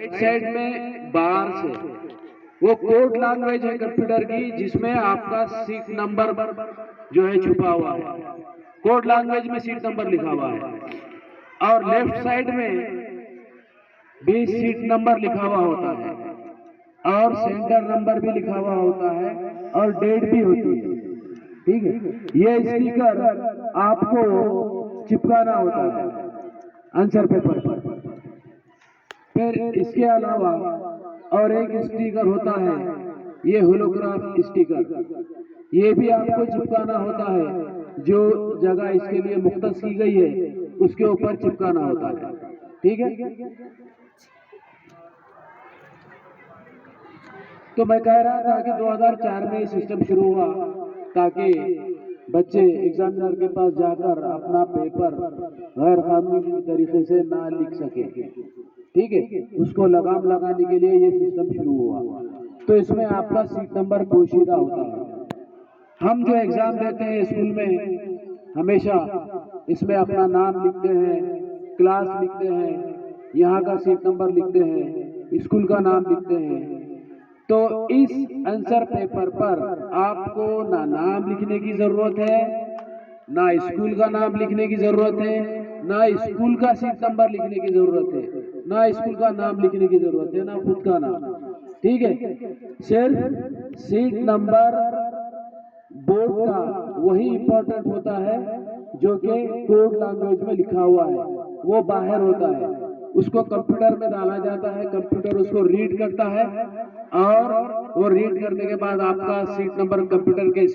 Side में बार से वो कोड लैंग्वेज है कंप्यूटर की, जिसमें आपका सीट नंबर जो है छुपा हुआ है। कोड लैंग्वेज में सीट नंबर लिखा हुआ है, और लेफ्ट साइड में भी सीट नंबर लिखा हुआ होता है, और सेंटर नंबर भी लिखा हुआ होता है, और डेट भी होती है। ठीक है, ये स्टिकर आपको चिपकाना होता है आंसर पेपर पर। फिर इसके अलावा और एक स्टिकर होता है, ये होलोग्राफ स्टिकर, ये भी आपको चिपकाना होता है। जो जगह इसके लिए मुख्तस की गई है उसके ऊपर चिपकाना होता है। ठीक है, तो मैं कह रहा था कि 2004 में सिस्टम शुरू हुआ ताकि बच्चे एग्जामिनर के पास जाकर अपना पेपर गैर कानूनी तरीके से ना लिख सके। ठीक है, उसको लगाम लगाने के लिए ये सिस्टम शुरू हुआ। तो इसमें आपका सीट नंबर पोशीदा होता है। हम जो एग्जाम देते हैं स्कूल में, हमेशा इसमें अपना नाम लिखते हैं, क्लास लिखते हैं, यहाँ का सीट नंबर लिखते हैं, स्कूल का नाम लिखते हैं। तो इस आंसर पेपर पर आपको ना नाम लिखने की जरूरत है, ना स्कूल का नाम लिखने की जरूरत है, ना स्कूल का सीट नंबर लिखने की जरूरत है, ना स्कूल का नाम लिखने की जरूरत है, ना खुद का नाम। ठीक है, सिर्फ सीट नंबर बोर्ड का वही इंपॉर्टेंट होता है जो कि कोड लैंग्वेज में लिखा हुआ है, वो बाहर होता है। उसको कंप्यूटर में डाला जाता है, कंप्यूटर उसको रीड करता है, और वो रीड करने के बाद आपका सीट नंबर कंप्यूटर के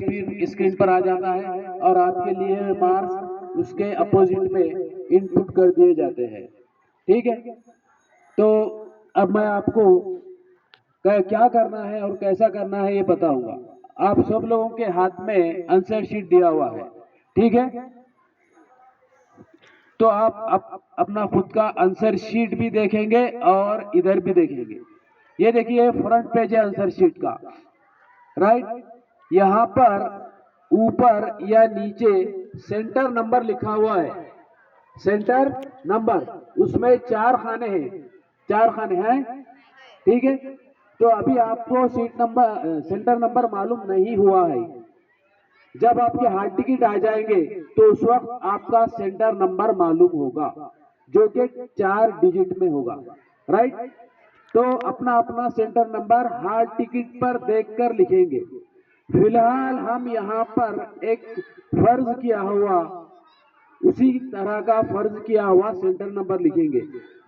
स्क्रीन पर आ जाता है, और आपके लिए मार्क्स उसके अपोजिट में इनपुट कर दिए जाते हैं। ठीक है, तो अब मैं आपको क्या करना है और कैसा करना है ये बताऊंगा। आप सब लोगों के हाथ में आंसर शीट दिया हुआ है। ठीक है, तो आप अपना खुद का आंसर शीट भी देखेंगे और इधर भी देखेंगे। ये देखिए फ्रंट पेज है आंसर शीट का, राइट। यहाँ पर ऊपर या नीचे सेंटर नंबर लिखा हुआ है, सेंटर नंबर, उसमें 4 खाने हैं, 4 खाने हैं। ठीक है, तो अभी आपको सीट नंबर सेंटर नंबर मालूम नहीं हुआ है। जब आपके हाल टिकट आ जाएंगे तो उस वक्त आपका सेंटर नंबर मालूम होगा, जो कि 4 डिजिट में होगा, राइट। तो अपना अपना सेंटर नंबर हाल टिकट पर देखकर लिखेंगे। फिलहाल हम यहाँ पर एक फर्ज किया हुआ, उसी तरह का फर्ज किया हुआ सेंटर नंबर लिखेंगे।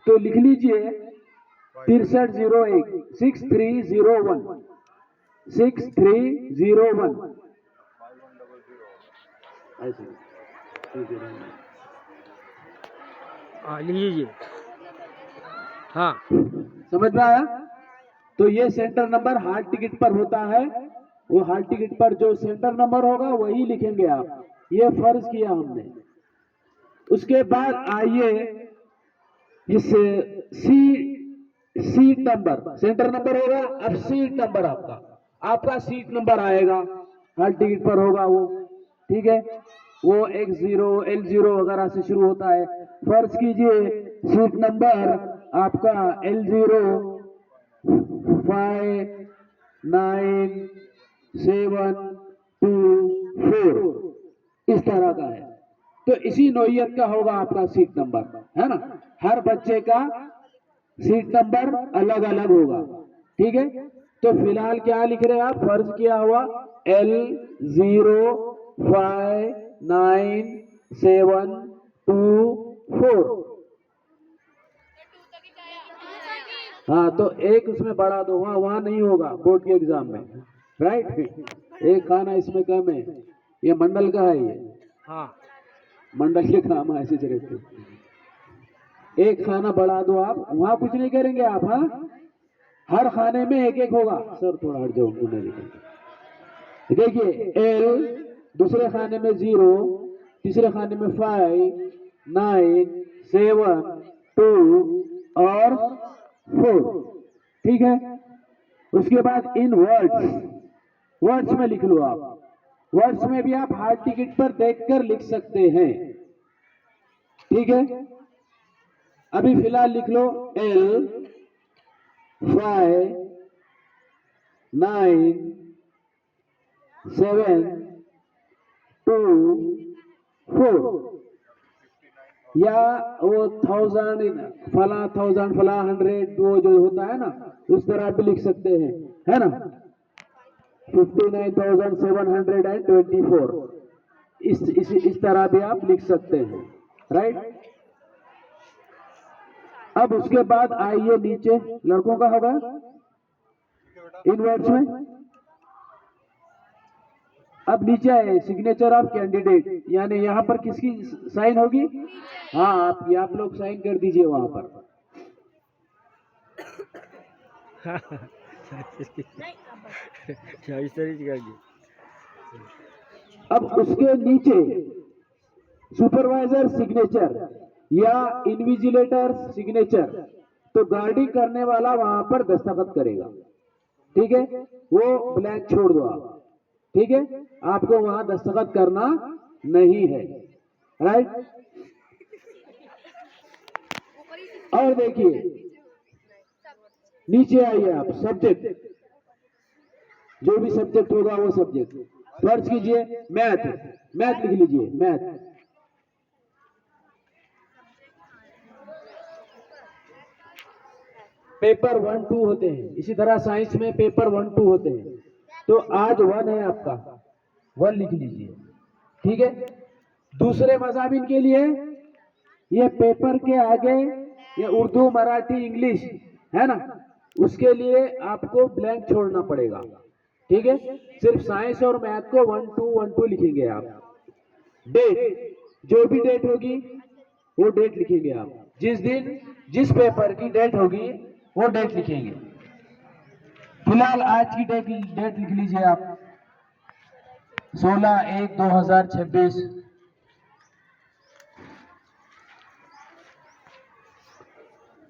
तो लिख लीजिए 6301 6301 6301 ऐसे लीजिए। हाँ, समझ में आया। तो ये सेंटर नंबर हाल टिकट पर होता है, वो हाल टिकट पर जो सेंटर नंबर होगा वही लिखेंगे आप, ये फर्ज किया हमने। उसके बाद आइए इस सीट नंबर, सेंटर नंबर होगा, अब सीट नंबर आपका सीट नंबर आएगा, हाल टिकट पर होगा वो। ठीक है, वो X0 L0 वगैरह से शुरू होता है। फर्ज कीजिए सीट नंबर आपका L0 5 9 7 2 4 इस तरह का है। तो इसी नौइयत का होगा आपका सीट नंबर, है ना। हर बच्चे का सीट नंबर अलग अलग होगा। ठीक है, तो फिलहाल क्या लिख रहे हैं आप, फर्ज किया हुआ L0 5 9 7 2 4। हाँ, तो एक उसमें बढ़ा दो, वहां नहीं होगा बोर्ड के एग्जाम में, राइट। एक खाना इसमें कम है, ये मंडल का है, ये हाँ, मंडल के काम ऐसे रहते। एक खाना बढ़ा दो आप, वहां कुछ नहीं करेंगे आप। हाँ, हर खाने में एक एक होगा। सर थोड़ा हट जाओ, देखिए L, दूसरे खाने में 0, तीसरे खाने में 5 9 7 2 और 4। ठीक है, उसके बाद इन वर्ड्स में लिख लो आप। वर्ड्स में भी आप हाल टिकट पर देखकर लिख सकते हैं। ठीक है, अभी फिलहाल लिख लो L 5 9 7 2 4 या वो 1000 फला 1000 फला 100 वो जो होता है ना, उस तरह भी लिख सकते हैं, है ना। 59,724 इस तरह भी आप लिख सकते हैं, राइट। अब उसके बाद आइए नीचे, लड़कों का होगा इनवर्ड्स में। अब नीचे आए सिग्नेचर ऑफ कैंडिडेट, यानी यहाँ पर किसकी साइन होगी? हाँ, आप लोग साइन कर दीजिए वहां पर। अब उसके नीचे सुपरवाइजर सिग्नेचर या इन्विजिलेटर सिग्नेचर, तो गार्डिंग करने वाला वहां पर दस्तखत करेगा, ठीक है। वो ब्लैंक छोड़ दो आप, ठीक है। आपको वहां दस्तखत करना नहीं है, राइट। और देखिए नीचे आइए आप, सब्जेक्ट, जो भी सब्जेक्ट होगा वो सब्जेक्ट फर्ज कीजिए। मैथ, मैथ लिख लीजिए, मैथ। पेपर 1 2 होते हैं, इसी तरह साइंस में पेपर 1 2 होते हैं। तो आज 1 है आपका, 1 लिख लीजिए, ठीक है। दूसरे मज़ाबिन के लिए ये पेपर के आगे ये उर्दू मराठी इंग्लिश है ना, उसके लिए आपको ब्लैंक छोड़ना पड़ेगा, ठीक है। सिर्फ साइंस और मैथ को 1 2 1 2 लिखेंगे आप। डेट, जो भी डेट होगी वो डेट लिखेंगे आप, जिस दिन जिस पेपर की डेट होगी वो डेट लिखेंगे। फिलहाल आज की डेट लिख लीजिए आप, 16/1/2026।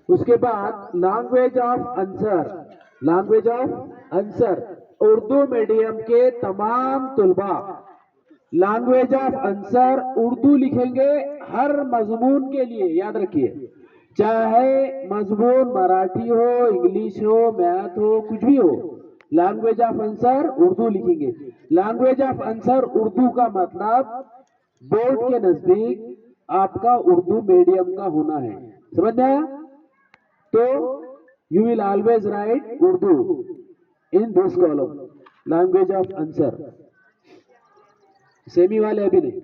उसके बाद language of answer, language of answer Urdu medium के तमाम तुलबा लैंग्वेज ऑफ आंसर उर्दू लिखेंगे हर मजमून के लिए, याद रखिए। चाहे मजमून मराठी हो, इंग्लिश हो, मैथ हो, कुछ भी हो, लैंग्वेज ऑफ आंसर उर्दू लिखेंगे। लैंग्वेज ऑफ आंसर उर्दू का मतलब बोर्ड के नजदीक आपका उर्दू मीडियम का होना है, समझ में आया? तो you will always right Urdu in this column, language of answer. Semi वाले अभी नहीं,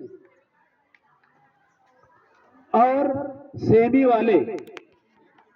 और सेमी वाले